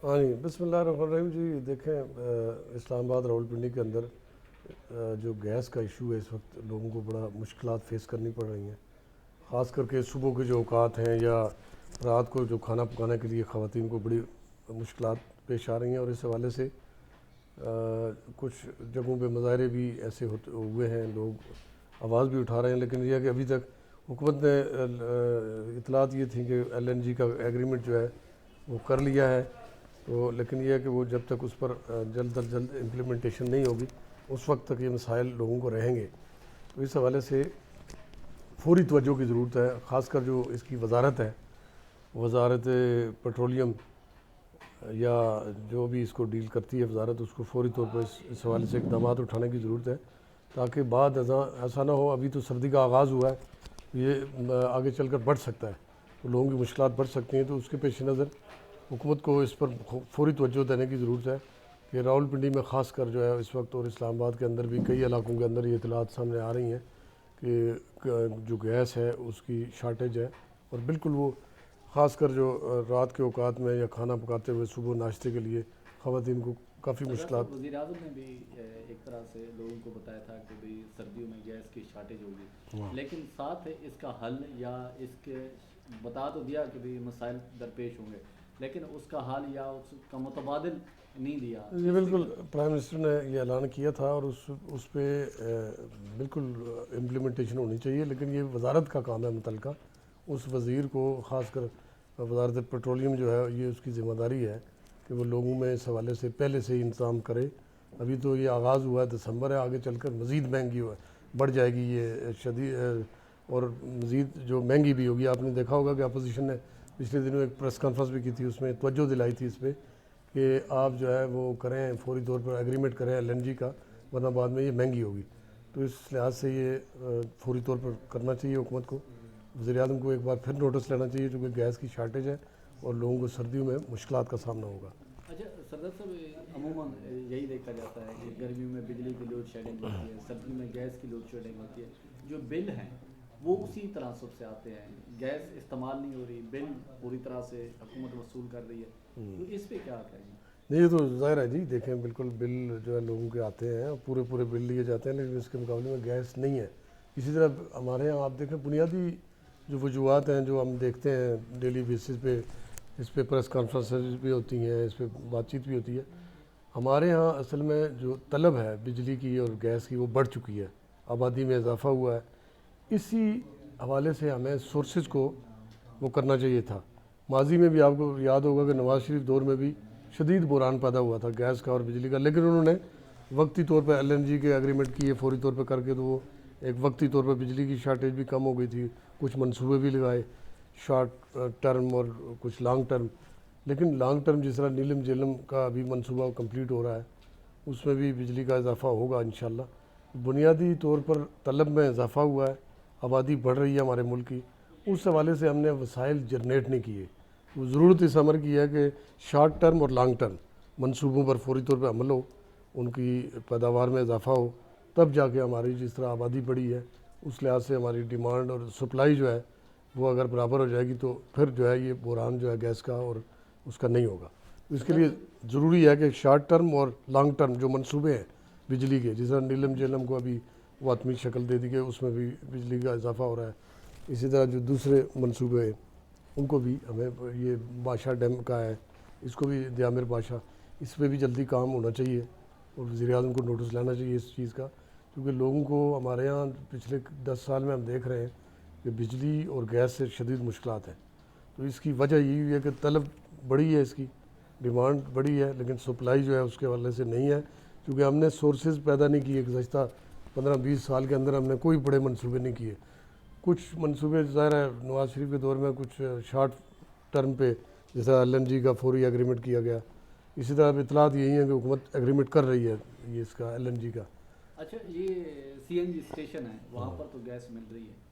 ہاں جی، بسم اللہ الرحمن الرحیم جی دیکھیں اسلام آباد راولپنڈی کے اندر جو گیس کا ایشو ہے اس وقت لوگوں کو بڑا مشکلات فیس کرنی پڑ رہی ہیں، خاص کر کے صبح کے جو اوقات ہیں یا رات کو جو کھانا پکانے کے لیے خواتین کو بڑی مشکلات پیش آ رہی ہیں، اور اس حوالے سے کچھ جگہوں پہ مظاہرے بھی ایسے ہوئے ہیں، لوگ آواز بھی اٹھا رہے ہیں، لیکن یہ ہے کہ ابھی تک حکومت نے اطلاعات یہ تھیں کہ ایل این جی کا ایگریمنٹ جو ہے وہ کر لیا ہے، تو لیکن یہ ہے کہ وہ جب تک اس پر جلد از جلد امپلیمنٹیشن نہیں ہوگی اس وقت تک یہ مسائل لوگوں کو رہیں گے. تو اس حوالے سے فوری توجہ کی ضرورت ہے، خاص کر جو اس کی وزارت ہے، وزارت پیٹرولیم یا جو بھی اس کو ڈیل کرتی ہے وزارت، اس کو فوری طور پر اس حوالے سے اقدامات اٹھانے کی ضرورت ہے، تاکہ بعد ازاں ایسا نہ ہو. ابھی تو سردی کا آغاز ہوا ہے، یہ آگے چل کر بڑھ سکتا ہے، تو لوگوں کی مشکلات بڑھ سکتی ہیں. تو اس کے پیش نظر حکومت کو اس پر فوری توجہ دینے کی ضرورت ہے کہ راولپنڈی میں خاص کر جو ہے اس وقت، اور اسلام آباد کے اندر بھی کئی علاقوں کے اندر یہ اطلاعات سامنے آ رہی ہیں کہ جو گیس ہے اس کی شارٹیج ہے، اور بالکل وہ خاص کر جو رات کے اوقات میں یا کھانا پکاتے ہوئے صبح ناشتے کے لیے خواتین کو کافی سردار مشکلات. صاحب، وزیر اعظم نے بھی ایک طرح سے لوگوں کو بتایا تھا کہ بھئی سردیوں میں گیس کی شارٹیج ہوگی، لیکن ساتھ اس کا حل یا اس کے بتا تو دیا کہ بھئی مسائل درپیش ہوں گے، لیکن اس کا حل یا اس کا متبادل نہیں دیا. جی بالکل، پرائم منسٹر نے یہ اعلان کیا تھا، اور اس پہ بالکل امپلیمنٹیشن ہونی چاہیے، لیکن یہ وزارت کا کام ہے متعلقہ. اس وزیر کو خاص کر وزارت پیٹرولیم جو ہے یہ اس کی ذمہ داری ہے کہ وہ لوگوں میں اس حوالے سے پہلے سے ہی انتظام کرے. ابھی تو یہ آغاز ہوا ہے، دسمبر ہے، آگے چل کر مزید مہنگی بڑھ جائے گی یہ شدید، اور مزید جو مہنگی بھی ہوگی. آپ نے دیکھا ہوگا کہ اپوزیشن نے پچھلے دنوں ایک پریس کانفرنس بھی کی تھی، اس میں توجہ دلائی تھی اس پہ کہ آپ جو ہے وہ کریں، فوری طور پر ایگریمنٹ کریں ایل این جی کا، ورنہ بعد میں یہ مہنگی ہوگی. تو اس لحاظ سے یہ فوری طور پر کرنا چاہیے حکومت کو. وزیر اعظم کو ایک بار پھر نوٹس لینا چاہیے، چونکہ گیس کی شارٹیج ہے اور لوگوں کو سردیوں میں مشکلات کا سامنا ہوگا. اچھا سردار صاحب، عموماً یہی دیکھا جاتا ہے کہ گرمیوں میں بجلی کی لوڈ شیڈنگ ہوتی ہے، سردیوں میں گیس کی لوڈ شیڈنگ ہوتی ہے. جو بل ہیں وہ اسی تناسب سے آتے ہیں، گیس استعمال نہیں ہو رہی، بل پوری طرح سے حکومت وصول کر رہی ہے. تو اس پہ کیا کہیں گے؟ نہیں، یہ تو ظاہر ہے جی، دیکھیں بالکل بل جو ہے لوگوں کے آتے ہیں، پورے بل لیے جاتے ہیں، لیکن اس کے مقابلے میں گیس نہیں ہے. اسی طرح ہمارے یہاں آپ دیکھیں بنیادی جو وجوہات ہیں جو ہم دیکھتے ہیں ڈیلی بیسس پہ، اس پہ پریس کانفرنسز بھی ہوتی ہیں، اس پہ بات چیت بھی ہوتی ہے. ہمارے ہاں اصل میں جو طلب ہے بجلی کی اور گیس کی وہ بڑھ چکی ہے، آبادی میں اضافہ ہوا ہے. اسی حوالے سے ہمیں سورسز کو وہ کرنا چاہیے تھا. ماضی میں بھی آپ کو یاد ہوگا کہ نواز شریف دور میں بھی شدید بحران پیدا ہوا تھا گیس کا اور بجلی کا، لیکن انہوں نے وقتی طور پہ ایل این جی کے ایگریمنٹ کیے فوری طور پہ کر کے، تو وہ ایک وقتی طور پہ بجلی کی شارٹیج بھی کم ہو گئی تھی. کچھ منصوبے بھی لگائے شارٹ ٹرم اور کچھ لانگ ٹرم، لیکن لانگ ٹرم جس طرح نیلم جیلم کا ابھی منصوبہ کمپلیٹ ہو رہا ہے اس میں بھی بجلی کا اضافہ ہوگا انشاءاللہ. بنیادی طور پر طلب میں اضافہ ہوا ہے، آبادی بڑھ رہی ہے ہمارے ملک کی، اس حوالے سے ہم نے وسائل جنریٹ نہیں کیے. وہ ضرورت اس امر کی ہے کہ شارٹ ٹرم اور لانگ ٹرم منصوبوں پر فوری طور پہ عمل ہو، ان کی پیداوار میں اضافہ ہو، تب جا کے ہماری جس طرح آبادی بڑھی ہے اس لحاظ سے ہماری ڈیمانڈ اور سپلائی جو ہے وہ اگر برابر ہو جائے گی تو پھر جو ہے یہ بحران جو ہے گیس کا اور اس کا نہیں ہوگا. اس کے لیے ضروری ہے کہ شارٹ ٹرم اور لانگ ٹرم جو منصوبے ہیں بجلی کے، جس طرح نیلم جیلم کو ابھی وہ حتمی شکل دے دی کہ اس میں بھی بجلی کا اضافہ ہو رہا ہے، اسی طرح جو دوسرے منصوبے ہیں ان کو بھی ہمیں، یہ بادشاہ ڈیم کا ہے اس کو بھی دیامر بادشاہ، اس پہ بھی جلدی کام ہونا چاہیے اور وزیر اعظم کو نوٹس لینا چاہیے اس چیز کا. کیونکہ لوگوں کو ہمارے ہاں پچھلے 10 سال میں ہم دیکھ رہے ہیں کہ بجلی اور گیس سے شدید مشکلات ہیں. تو اس کی وجہ یہی ہوئی ہے کہ طلب بڑی ہے، اس کی ڈیمانڈ بڑی ہے، لیکن سپلائی جو ہے اس کے حوالے سے نہیں ہے، کیونکہ ہم نے سورسز پیدا نہیں کیے. گزشتہ 15-20 سال کے اندر ہم نے کوئی بڑے منصوبے نہیں کیے. کچھ منصوبے ظاہر ہے نواز شریف کے دور میں کچھ شارٹ ٹرم پہ، جیسا ایل این جی کا فوری ایگریمنٹ کیا گیا. اسی طرح اب اطلاعات یہی ہیں کہ حکومت ایگریمنٹ کر رہی ہے یہ اس کا ایل این جی کا. اچھا، یہ سی این جی اسٹیشن ہے وہاں پر تو گیس مل رہی ہے،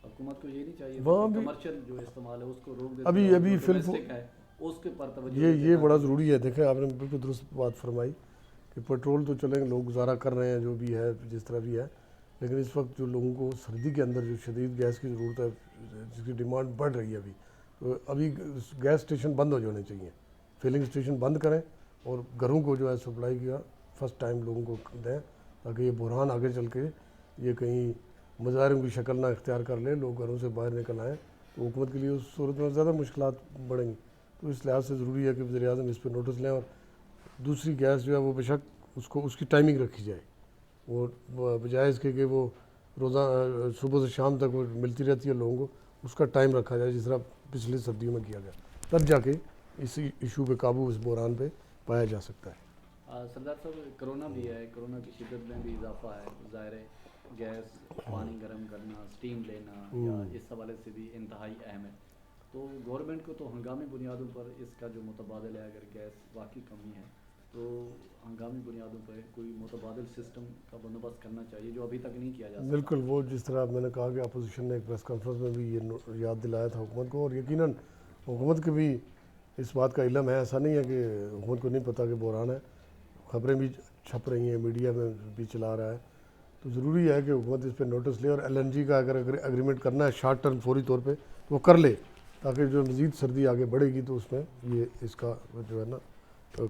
حکومت کو یہ نہیں چاہیے تھا وہاں کہ بھی کمرشل جو استعمال ہے اس کو روک دیتے ابھی اور ابھی جو فی ڈومیسٹک ہے اس کے پر توجہ دیتے یہ بڑا تاکہ. ضروری ہے. دیکھیں آپ نے بالکل درست بات فرمائی کہ پیٹرول تو چلیں لوگ گزارا کر رہے ہیں جو بھی ہے جس طرح بھی ہے، لیکن اس وقت جو لوگوں کو سردی کے اندر جو شدید گیس کی ضرورت ہے، جس کی ڈیمانڈ بڑھ رہی ہے ابھی، تو ابھی گیس اسٹیشن بند ہو جانے چاہیے فلنگ اسٹیشن بند کریں اور گھروں کو جو ہے سپلائی کیا فرسٹ ٹائم لوگوں کو دیں، تاکہ یہ بحران آگے چل کے یہ کہیں مظاہروں کی شکل نہ اختیار کر لے، لوگ گھروں سے باہر نکل آئیں تو حکومت کے لیے اس صورت میں زیادہ مشکلات بڑھیں گی۔ تو اس لحاظ سے ضروری ہے کہ وزیر اعظم اس پہ نوٹس لیں، اور دوسری گیس جو ہے وہ بے شک اس کی ٹائمنگ رکھی جائے، وہ بجائے اس کے کہ وہ روزانہ صبح سے شام تک وہ ملتی رہتی ہے لوگوں کو، اس کا ٹائم رکھا جائے جس طرح پچھلی سردیوں میں کیا گیا، تب جا کے اس ایشو پہ قابو اس بحران پہ پایا جا سکتا ہے۔ سردار صاحب کرونا بھی ہے، کرونا کی شدت میں بھی اضافہ ہے، ظاہر ہے گیس پانی گرم کرنا، اسٹیم لینا یا اس حوالے سے بھی انتہائی اہم ہے، تو گورنمنٹ کو تو ہنگامی بنیادوں پر اس کا جو متبادل ہے، اگر گیس واقعی کمی ہے تو ہنگامی بنیادوں پر کوئی متبادل سسٹم کا بندوبست کرنا چاہیے، جو ابھی تک نہیں کیا جا سکتا۔ بالکل، وہ جس طرح میں نے کہا کہ اپوزیشن نے ایک پریس کانفرنس میں بھی یہ یاد دلایا تھا حکومت کو، اور یقیناً حکومت کے بھی اس بات کا علم ہے، ایسا نہیں ہے کہ حکومت کو نہیں پتہ کہ بحران ہے، خبریں بھی چھپ رہی ہیں، میڈیا میں بھی چلا رہا ہے، تو ضروری ہے کہ حکومت اس پہ نوٹس لے، اور LNG کا اگر اگریمنٹ کرنا ہے شارٹ ٹرم فوری طور پہ تو وہ کر لے، تاکہ جو مزید سردی آگے بڑھے گی تو اس میں یہ اس کا جو ہے نا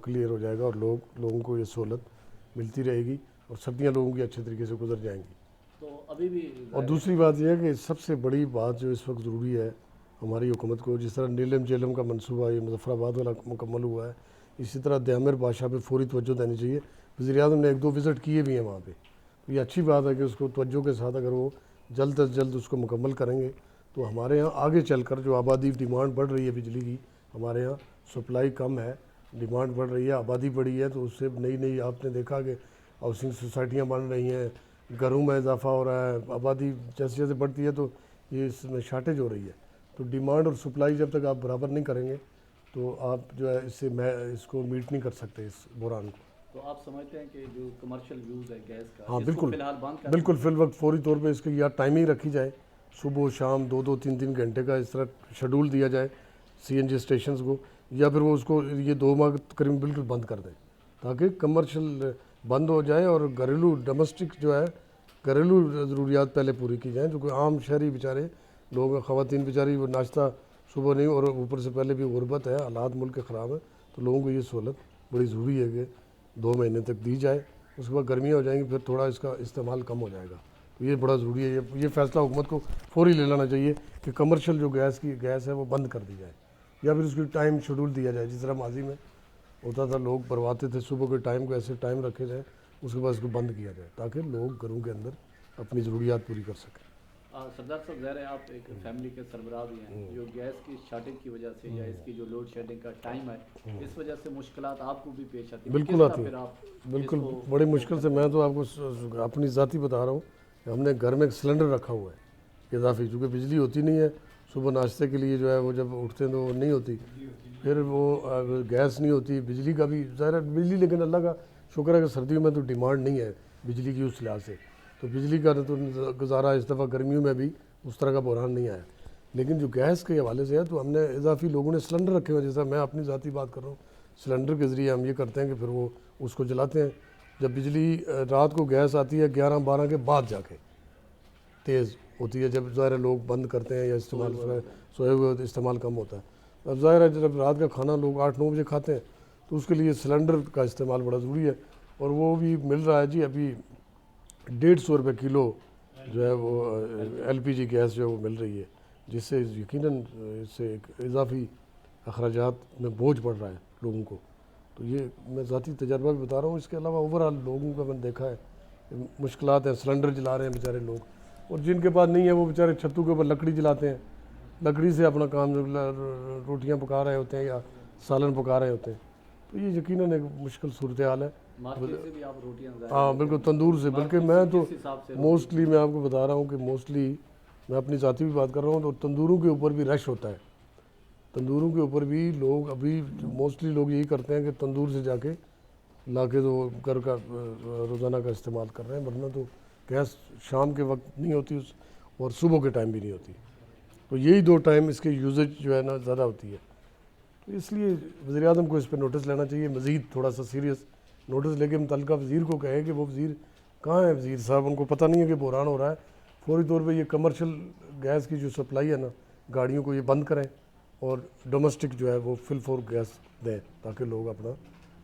کلیئر ہو جائے گا، اور لوگوں کو یہ سہولت ملتی رہے گی، اور سردیاں لوگوں کی اچھے طریقے سے گزر جائیں گی۔ تو ابھی بھی اور دوسری بات یہ ہے کہ سب سے بڑی بات جو اس وقت ضروری ہے ہماری حکومت کو، جس طرح نیلم جیلم کا منصوبہ یہ مظفر آباد والا مکمل ہوا ہے، اسی طرح دیامر بادشاہ پہ فوری توجہ دینی چاہیے۔ وزیر اعظم نے 1-2 وزٹ کیے بھی ہیں وہاں پہ، تو یہ اچھی بات ہے کہ اس کو توجہ کے ساتھ اگر وہ جلد از جلد اس کو مکمل کریں گے تو ہمارے ہاں آگے چل کر جو آبادی ڈیمانڈ بڑھ رہی ہے بجلی کی، ہمارے ہاں سپلائی کم ہے، ڈیمانڈ بڑھ رہی ہے، آبادی بڑھی ہے، تو اس سے نئی آپ نے دیکھا کہ ہاؤسنگ سوسائٹیاں بن رہی ہیں، گھروں میں اضافہ ہو رہا ہے، آبادی جیسے جیسے بڑھتی ہے تو یہ اس میں شارٹیج ہو رہی ہے، تو ڈیمانڈ اور سپلائی جب تک آپ برابر نہیں کریں گے تو آپ جو ہے اس کو میٹ نہیں کر سکتے اس بحران کو۔ تو آپ سمجھتے ہیں کہ جو کمرشل یوز ہے گیس کا، ہاں اس کو بالکل، فی الحال بند کر بالکل فی الوقت فوری طور پہ اس کی یا ٹائمنگ رکھی جائے، صبح و شام 2-2 3-3 گھنٹے کا اس طرح شیڈول دیا جائے CNG اسٹیشنز کو، یا پھر وہ اس کو یہ 2 ماہ قریب بالکل بند کر دیں، تاکہ کمرشل بند ہو جائے اور گھریلو ڈومیسٹک جو ہے گھریلو ضروریات پہلے پوری کی جائیں، جو کہ عام شہری بیچارے لوگ، خواتین بیچاری وہ ناشتہ صبح نہیں، اور اوپر سے پہلے بھی غربت ہے، حالات ملک کے خراب ہیں، تو لوگوں کو یہ سہولت بڑی ضروری ہے کہ 2 مہینے تک دی جائے، اس کے بعد گرمیاں ہو جائیں گی، پھر تھوڑا اس کا استعمال کم ہو جائے گا، تو یہ بڑا ضروری ہے، یہ فیصلہ حکومت کو فوری لے لینا چاہیے کہ کمرشل جو گیس ہے وہ بند کر دی جائے، یا پھر اس کی ٹائم شیڈول دیا جائے، جس طرح ماضی میں ہوتا تھا، لوگ بھرواتے تھے صبح کے ٹائم کو، ایسے ٹائم رکھے جائیں، اس کے بعد اس کو بند کیا جائے تاکہ لوگ گھروں کے اندر اپنی ضروریات پوری کر سکیں۔ سردار صاحب ظاہر ہے آپ ایک فیملی کے سربراہ بھی ہیں، جو گیس کی شارٹیج کی وجہ سے یا اس کی جو لوڈ شیڈنگ کا ٹائم ہے، اس وجہ سے مشکلات آپ کو بھی پیش آتی ہیں، بالکل آتی ہیں، بالکل بڑی مشکل سے، میں تو آپ کو اپنی ذاتی بتا رہا ہوں کہ ہم نے گھر میں ایک سلنڈر رکھا ہوا ہے اضافی، چونکہ بجلی ہوتی نہیں ہے، صبح ناشتے کے لیے جو ہے وہ جب اٹھتے ہیں تو وہ نہیں ہوتی، پھر وہ گیس نہیں ہوتی، بجلی کا بھی ظاہر ہے بجلی، لیکن اللہ کا شکر ہے کہ سردیوں میں تو ڈیمانڈ نہیں ہے بجلی کی اس لحاظ سے، تو بجلی کا تو گزارا اس دفعہ گرمیوں میں بھی اس طرح کا بحران نہیں آیا، لیکن جو گیس کے حوالے سے ہے تو ہم نے اضافی لوگوں نے سلنڈر رکھے ہوئے، جیسا میں اپنی ذاتی بات کر رہا ہوں، سلنڈر کے ذریعے ہم یہ کرتے ہیں کہ پھر وہ اس کو جلاتے ہیں، جب بجلی رات کو گیس آتی ہے 11-12 کے بعد جا کے تیز ہوتی ہے، جب ظاہر ہے لوگ بند کرتے ہیں یا استعمال سوئے ہوئے استعمال کم ہوتا ہے، اب ظاہر ہے جب رات کا کھانا لوگ 8-9 بجے کھاتے ہیں تو اس کے لیے سلنڈر کا استعمال بڑا ضروری ہے، اور وہ بھی مل رہا ہے جی ابھی 150 روپے کلو جو ہے وہ LPG گیس جو ہے وہ مل رہی ہے، جس سے یقیناً اس سے ایک اضافی اخراجات میں بوجھ پڑ رہا ہے لوگوں کو، تو یہ میں ذاتی تجربہ بھی بتا رہا ہوں، اس کے علاوہ اوورآل لوگوں کا میں نے دیکھا ہے مشکلات ہیں، سلنڈر جلا رہے ہیں بیچارے لوگ، اور جن کے پاس نہیں ہے وہ بیچارے چھتوں کے اوپر لکڑی جلاتے ہیں، لکڑی سے اپنا کام روٹیاں پکا رہے ہوتے ہیں یا سالن پکا رہے ہوتے ہیں، تو یہ یقیناً ایک مشکل صورتحال ہے۔ مارکیٹ سے بھی آپ روٹیاں ہاں بالکل تندور سے، بلکہ میں تو موسٹلی میں آپ کو بتا رہا ہوں کہ موسٹلی میں اپنی ذاتی بھی بات کر رہا ہوں، تو تندوروں کے اوپر بھی رش ہوتا ہے، تندوروں کے اوپر بھی لوگ ابھی موسٹلی لوگ یہی کرتے ہیں کہ تندور سے جا کے لا کے تو گھر کا روزانہ کا استعمال کر رہے ہیں، ورنہ تو گیس شام کے وقت نہیں ہوتی اور صبح کے ٹائم بھی نہیں ہوتی، تو یہی 2 ٹائم اس کے یوزیج جو ہے نا زیادہ ہوتی ہے، تو اس لیے وزیر اعظم کو اس پہ نوٹس لینا چاہیے، مزید تھوڑا سا سیریس نوٹس لے کے متعلقہ وزیر کو کہے کہ وہ وزیر کہاں ہے، وزیر صاحب ان کو پتہ نہیں ہے کہ بحران ہو رہا ہے، فوری طور پہ یہ کمرشل گیس کی جو سپلائی ہے نا گاڑیوں کو یہ بند کریں، اور ڈومیسٹک جو ہے وہ فل فور گیس دیں تاکہ لوگ اپنا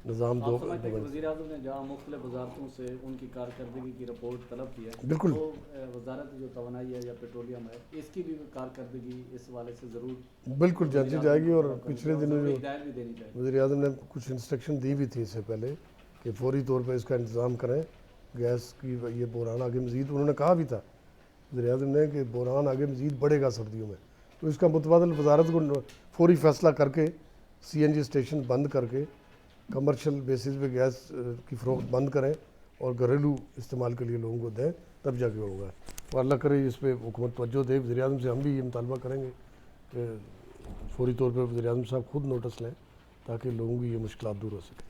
نظام آپ سمجھتے ہیں کہ وزیر اعظم نے جہاں مختلف وزارتوں سے ان کی کارکردگی کی رپورٹ طلب کی ہے بالکل تو وزارت جو توانائی ہے یا پیٹرولیم ہے اس کی بھی کارکردگی اس حوالے سے ضرور بالکل جانچی جائے گی. اور پچھلے دنوں جو ہدایت بھی دینی چاہیے. وزیر اعظم نے کچھ انسٹرکشن دی بھی تھی اس سے پہلے کہ فوری طور پہ اس کا انتظام کریں گیس کی. یہ بحران آگے مزید انہوں نے کہا بھی تھا وزیر اعظم نے کہ بحران آگے مزید بڑھے گا سردیوں میں, تو اس کا متبادل وزارت کو فوری فیصلہ کر کے سی این جی اسٹیشن بند کر کے کمرشل بیسس پہ گیس کی فروخت بند کریں اور گھریلو استعمال کے لیے لوگوں کو دیں, تب جا کے ہوگا. اور اللہ کرے اس پہ حکومت توجہ دے. وزیر اعظم سے ہم بھی یہ مطالبہ کریں گے کہ فوری طور پہ وزیر اعظم صاحب خود نوٹس لیں تاکہ لوگوں کی یہ مشکلات دور ہو سکیں.